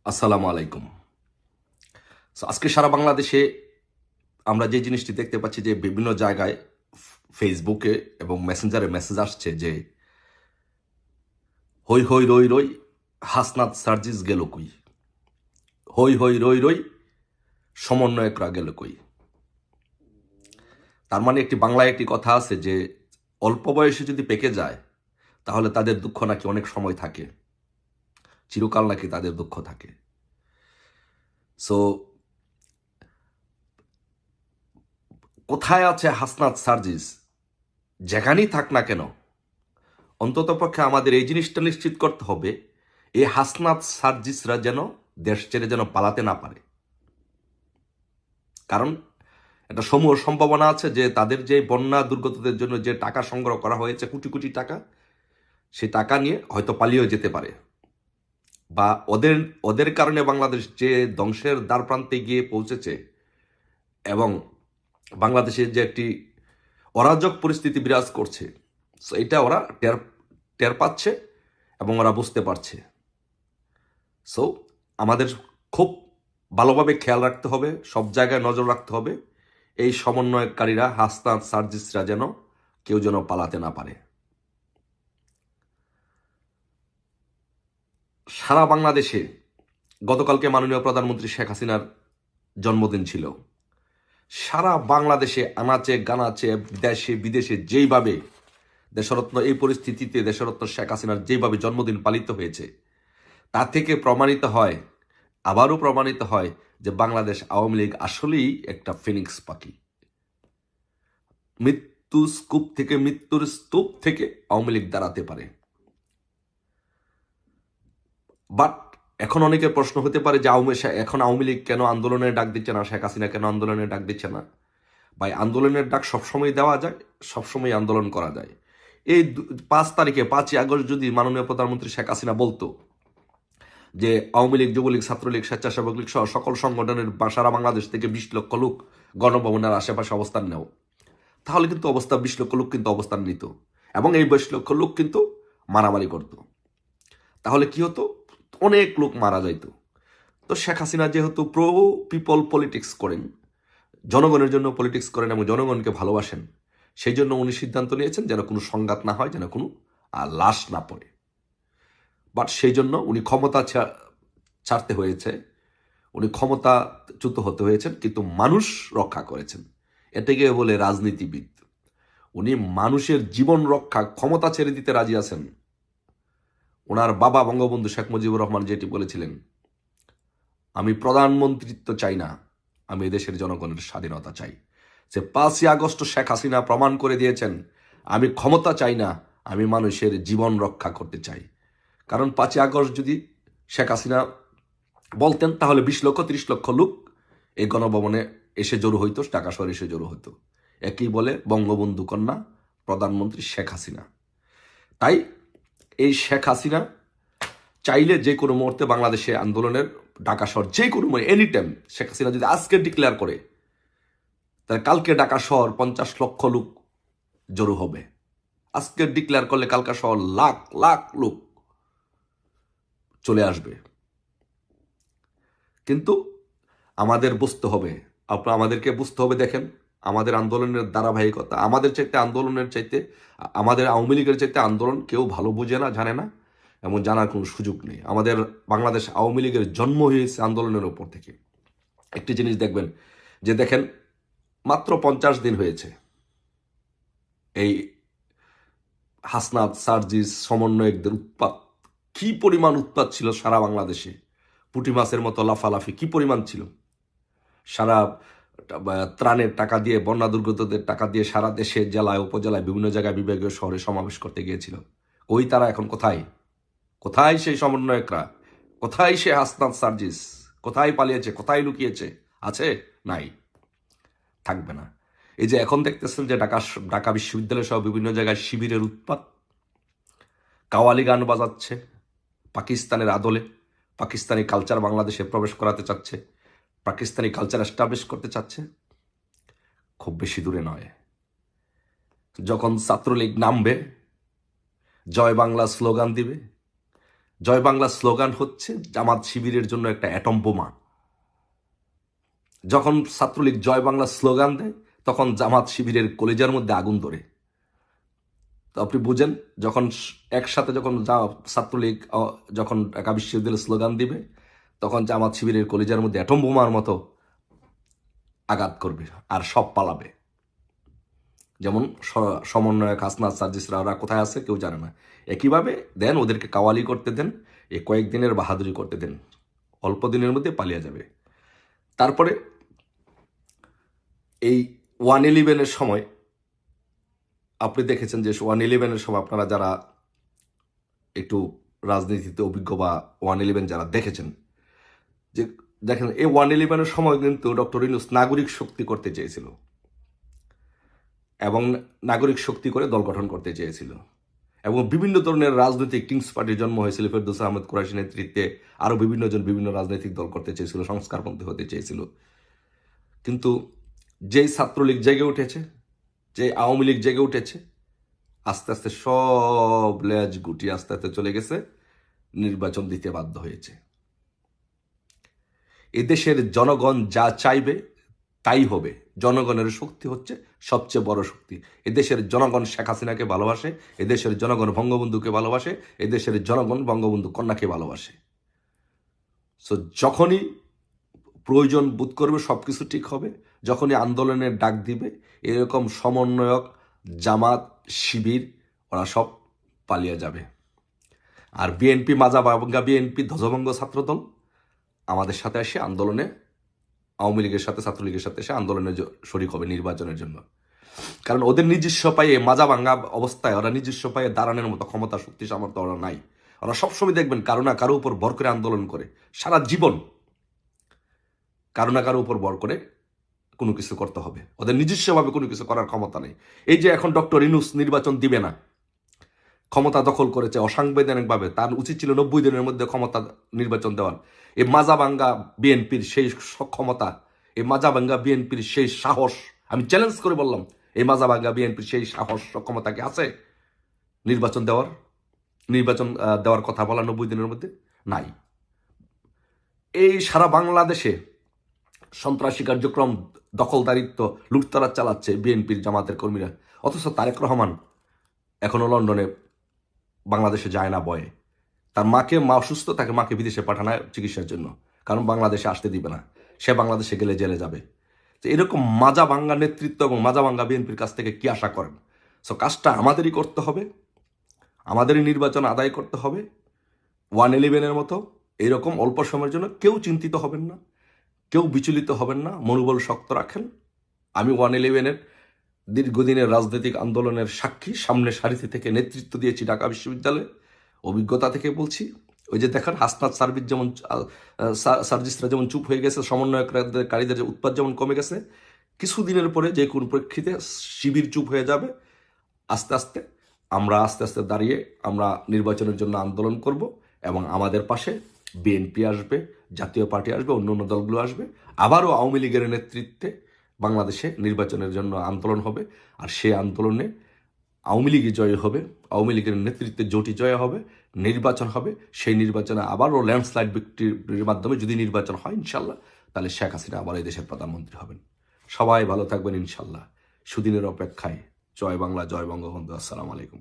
আসসালামু আলাইকুম। আজকে সারা বাংলাদেশে আমরা যে জিনিসটি দেখতে পাচ্ছি যে বিভিন্ন জায়গায় ফেসবুকে এবং মেসেঞ্জারে মেসেজ আসছে যে হই হই রই রই হাসনাত সার্জিস গেল কই, হই হই রই রই সমন্বয়করা গেল কই। তার মানে একটি বাংলায় একটি কথা আছে যে অল্প বয়সে যদি পেকে যায় তাহলে তাদের দুঃখ নাকি অনেক সময় থাকে, চিরকাল নাকি তাদের দুঃখ থাকে। সো কোথায় আছে হাসনাত সার্জিস? যেখানেই থাক না কেন, অন্ততপক্ষে আমাদের এই জিনিসটা নিশ্চিত করতে হবে এই হাসনাত সার্জিসরা যেন দেশ ছেড়ে যেন পালাতে না পারে। কারণ একটা সমূহ সম্ভাবনা আছে যে তাদের যে বন্যা দুর্গতদের জন্য যে টাকা সংগ্রহ করা হয়েছে, কোটি কোটি টাকা, সেই টাকা নিয়ে হয়তো পালিয়েও যেতে পারে, বা ওদের ওদের কারণে বাংলাদেশ যে ধ্বংসের দ্বার প্রান্তে গিয়ে পৌঁছেছে এবং বাংলাদেশের যে একটি অরাজক পরিস্থিতি বিরাজ করছে, সো এটা ওরা টের টের পাচ্ছে এবং ওরা বুঝতে পারছে। সো আমাদের খুব ভালোভাবে খেয়াল রাখতে হবে, সব জায়গায় নজর রাখতে হবে এই সমন্বয়কারীরা হাসনাত সার্জিসরা যেন কেউ যেন পালাতে না পারে। সারা বাংলাদেশে গতকালকে মাননীয় প্রধানমন্ত্রী শেখ হাসিনার জন্মদিন ছিল। সারা বাংলাদেশে আনাচে গানাচে দেশে বিদেশে যেইভাবে দেশরত্ন এই পরিস্থিতিতে দেশরত্ন শেখ হাসিনার যেইভাবে জন্মদিন পালিত হয়েছে, তা থেকে প্রমাণিত হয়, আবারও প্রমাণিত হয় যে বাংলাদেশ আওয়ামী লীগ আসলেই একটা ফিনিক্স পাখি। মৃত্যুর স্তূপ থেকে আওয়ামী লীগ দাঁড়াতে পারে। বাট এখন অনেকের প্রশ্ন হতে পারে যে এখন আওয়ামী লীগ কেন আন্দোলনের ডাক দিচ্ছে না, শেখ হাসিনা কেন আন্দোলনের ডাক দিচ্ছে না? ভাই, আন্দোলনের ডাক সবসময় দেওয়া যায়, সবসময় আন্দোলন করা যায়। এই 5 তারিখে 5ই আগস্ট যদি মাননীয় প্রধানমন্ত্রী শেখ হাসিনা বলতো যে আওয়ামী লীগ, যুবলীগ, ছাত্রলীগ, স্বেচ্ছাসেবক লীগ সহ সকল সংগঠনের সারা বাংলাদেশ থেকে 20 লক্ষ লোক গণভবনের আশেপাশে অবস্থান নেও, তাহলে কিন্তু 20 লক্ষ লোক কিন্তু অবস্থান নিত এবং এই 20 লক্ষ লোক কিন্তু মারামারি করত। তাহলে কি হতো? অনেক লোক মারা যাইত। তো শেখ হাসিনা যেহেতু প্রো পিপল পলিটিক্স করেন, জনগণের জন্য পলিটিক্স করেন এবং জনগণকে ভালোবাসেন, সেই জন্য উনি সিদ্ধান্ত নিয়েছেন যেন কোনো সংঘাত না হয়, যেন কোনো লাশ না পড়ে। বাট সেই জন্য উনি ক্ষমতা ছাড়তে হয়েছে, উনি ক্ষমতাচ্যুত হতে হয়েছেন, কিন্তু মানুষ রক্ষা করেছেন। এটাকে বলে রাজনীতিবিদ। উনি মানুষের জীবন রক্ষা, ক্ষমতা ছেড়ে দিতে রাজি আছেন। ওনার বাবা বঙ্গবন্ধু শেখ মুজিবুর রহমান যেটি বলেছিলেন, আমি প্রধানমন্ত্রিত্ব চাই না, আমি এদেশের জনগণের স্বাধীনতা চাই। যে 5ই আগস্ট শেখ হাসিনা প্রমাণ করে দিয়েছেন, আমি ক্ষমতা চাই না, আমি মানুষের জীবন রক্ষা করতে চাই। কারণ 5ই আগস্ট যদি শেখ হাসিনা বলতেন তাহলে 20 লক্ষ 30 লক্ষ লোক এই গণভবনে এসে জড়ো হইতো, ঢাকা শহরে এসে জড়ো হইতো। একই বলে বঙ্গবন্ধু কন্যা প্রধানমন্ত্রী শেখ হাসিনা। তাই এই শেখ হাসিনা চাইলে যে কোনো মুহূর্তে বাংলাদেশে আন্দোলনের ঢাকা শহর যে কোনো এনি টাইম, শেখ হাসিনা যদি আজকে ডিক্লেয়ার করে তাহলে কালকে ঢাকা শহর 50 লক্ষ লোক জড়ো হবে। আজকে ডিক্লেয়ার করলে কালকা শহর লাখ লাখ লোক চলে আসবে। কিন্তু আমাদের বুঝতে হবে, আমাদেরকে বুঝতে হবে, দেখেন আমাদের আন্দোলনের ধারাবাহিকতা, আমাদের আওয়ামী লীগের চাইতে আন্দোলন কেউ ভালো বুঝে না, জানে না এবং জানার কোনো সুযোগ নেই। আমাদের বাংলাদেশ আওয়ামী লীগের জন্ম হয়েছে আন্দোলনের ওপর থেকে। একটি জিনিস দেখবেন যে দেখেন মাত্র 50 দিন হয়েছে এই হাসনাত সার্জিস সমন্বয়কদের উৎপাত, কি পরিমাণ উৎপাত ছিল সারা বাংলাদেশে, পুঁটি মাছের মতো লাফালাফি কি পরিমাণ ছিল। সারা ত্রাণের টাকা দিয়ে, বন্যা দুর্গতদের টাকা দিয়ে সারা দেশে জেলায় উপজেলায় বিভিন্ন জায়গায় বিভাগীয় শহরে সমাবেশ করতে গিয়েছিল। ওই তারা এখন কোথায়? কোথায় সেই সমন্বয়করা? কোথায় সে হাসনাত সার্জিস? কোথায় পালিয়েছে? কোথায় লুকিয়েছে? আছে? নাই, থাকবে না। এই যে এখন দেখতেছেন যে ঢাকা বিশ্ববিদ্যালয় সহ বিভিন্ন জায়গায় শিবিরের উৎপাত, কাওয়ালি গান বাজাচ্ছে পাকিস্তানের আদলে, পাকিস্তানি কালচার বাংলাদেশে প্রবেশ করাতে চাচ্ছে, পাকিস্তানি কালচার এস্টাবলিশ করতে চাচ্ছে। খুব বেশি দূরে নয়, যখন ছাত্রলীগ নামবে, জয় বাংলা স্লোগান দিবে, জয় বাংলা স্লোগান হচ্ছে জামাত শিবিরের জন্য একটা অ্যাটম বোমা। যখন ছাত্রলীগ জয় বাংলা স্লোগান দেয় তখন জামাত শিবিরের কলেজার মধ্যে আগুন ধরে। তো আপনি বুঝেন, যখন একসাথে যখন ছাত্রলীগ যখন ঢাকা বিশ্ববিদ্যালয়ের স্লোগান দিবে তখন জামাত শিবিরের কলেজার মধ্যে অ্যাটম বোমার মতো আঘাত করবে আর সব পালাবে। যেমন সমন্বয়ক হাসনাত সার্জিসরা ওরা কোথায় আছে কেউ জানে না। একইভাবে দেন ওদেরকে কাওয়ালি করতে দেন, এই কয়েকদিনের বাহাদুরি করতে দেন, অল্প দিনের মধ্যে পালিয়ে যাবে। তারপরে এই 111-এর সময় আপনি দেখেছেন যে 111-এর সময় আপনারা যারা একটু রাজনীতিতে অভিজ্ঞ বা 111 যারা দেখেছেন, যে দেখেন এই 111-এর সময় কিন্তু ডক্টর ইউনূস নাগরিক শক্তি করতে চেয়েছিল এবং নাগরিক শক্তি করে দল গঠন করতে চেয়েছিল এবং বিভিন্ন ধরনের রাজনৈতিক কিংস পার্টির জন্ম হয়েছিল। ফেরদৌস আহমেদ কুরাইশি নেতৃত্বে আরও বিভিন্ন জন বিভিন্ন রাজনৈতিক দল করতে চেয়েছিল, সংস্কারপন্থী হতে চেয়েছিল। কিন্তু যেই ছাত্রলীগ জেগে উঠেছে, যে আওয়ামী লীগ জেগে উঠেছে, আস্তে আস্তে সব লেজ গুটি আস্তে আস্তে চলে গেছে, নির্বাচন দিতে বাধ্য হয়েছে। এদেশের জনগণ যা চাইবে তাই হবে। জনগণের শক্তি হচ্ছে সবচেয়ে বড় শক্তি। এদেশের জনগণ শেখ হাসিনাকে ভালোবাসে, এদেশের জনগণ বঙ্গবন্ধুকে ভালোবাসে, এদেশের জনগণ বঙ্গবন্ধু কন্যাকে ভালোবাসে। সো যখনই প্রয়োজন বোধ করবে সব কিছু ঠিক হবে। যখনই আন্দোলনের ডাক দিবে এরকম সমন্বয়ক জামাত শিবির ওরা সব পালিয়ে যাবে। আর বিএনপি মাজাভাঙ্গা বিএনপি ধ্বজভঙ্গ ছাত্রদল আমাদের সাথে এসে আন্দোলনে, আওয়ামী লীগের সাথে ছাত্রলীগের সাথে এসে আন্দোলনে শরিক হবে নির্বাচনের জন্য। কারণ ওদের নিজস্ব পায়ে মাজাভাঙ্গা অবস্থায় ওরা নিজস্ব পায়ে দাঁড়ানোর মতো ক্ষমতা শক্তি সামর্থ্য ওরা নাই। ওরা সবসময় দেখবেন কারো না কারো উপর ভর করে আন্দোলন করে, সারা জীবন কারো না কারো উপর ভর করে কোনো কিছু করতে হবে। ওদের নিজস্বভাবে কোনো কিছু করার ক্ষমতা নেই। এই যে এখন ডক্টর ইউনূস নির্বাচন দিবে না, ক্ষমতা দখল করেছে অসাংবিধানিকভাবে, তার উচিত ছিল 90 দিনের মধ্যে ক্ষমতা নির্বাচন দেওয়ার। এই মাজাভাঙ্গা বিএনপির সেই ক্ষমতা, এই মাজাভাঙ্গা বিএনপির সেই সাহস, আমি চ্যালেঞ্জ করে বললাম, এই মাজাভাঙ্গা বিএনপির সেই সাহস ক্ষমতা কি আছে নির্বাচন দেওয়ার কথা বলা 90 দিনের মধ্যে? নাই। এই সারা বাংলাদেশে সন্ত্রাসী কার্যক্রম, দখলদারিত্ব, লুটতরাজ চালাচ্ছে বিএনপির জামাতের কর্মীরা, অথচ তারেক রহমান এখনো লন্ডনে বাংলাদেশে যায় না বয়ে। তার মা অসুস্থ, তাকে মাকে বিদেশে পাঠানো চিকিৎসার জন্য, কারণ বাংলাদেশে আসতে দিবে না, সে বাংলাদেশে গেলে জেলে যাবে। তো এরকম মাজাভাঙ্গা নেতৃত্ব এবং মাজাভাঙ্গা বিএনপির কাছ থেকে কি আশা করেন? সো কাজটা আমাদেরই করতে হবে, আমাদেরই নির্বাচন আদায় করতে হবে। 111-এর মতো এরকম অল্প সময়ের জন্য কেউ চিন্তিত হবেন না, কেউ বিচলিত হবেন না, মনোবল শক্ত রাখেন। আমি 111-এর দীর্ঘদিনের রাজনৈতিক আন্দোলনের সাক্ষী, সামনে সারিতে থেকে নেতৃত্ব দিয়েছি ঢাকা বিশ্ববিদ্যালয়ে, অভিজ্ঞতা থেকে বলছি। ওই যে দেখেন হাসনাত সার্জিসরা যেমন চুপ হয়ে গেছে, সমন্বয়কারীদের উৎপাদ যেমন কমে গেছে, কিছুদিনের পরে যে কোন প্রেক্ষিতে শিবির চুপ হয়ে যাবে। আস্তে আস্তে দাঁড়িয়ে আমরা নির্বাচনের জন্য আন্দোলন করব এবং আমাদের পাশে বিএনপি আসবে, জাতীয় পার্টি আসবে, অন্য অন্য দলগুলো আসবে। আবারও আওয়ামী লীগের নেতৃত্বে বাংলাদেশে নির্বাচনের জন্য আন্দোলন হবে। আর সেই আন্দোলনে আওয়ামী লীগই জয় হবে, আওয়ামী লীগের নেতৃত্বে জোটই জয় হবে, নির্বাচন হবে। সেই নির্বাচনে আবারও ল্যান্ডস্লাইড ভিক্টরির মাধ্যমে যদি নির্বাচন হয় ইনশাল্লাহ, তাহলে শেখ হাসিনা আবার এই দেশের প্রধানমন্ত্রী হবেন। সবাই ভালো থাকবেন ইনশাল্লাহ। সুদিনের অপেক্ষায়। জয় বাংলা, জয় বঙ্গবন্ধু। আসসালামু আলাইকুম।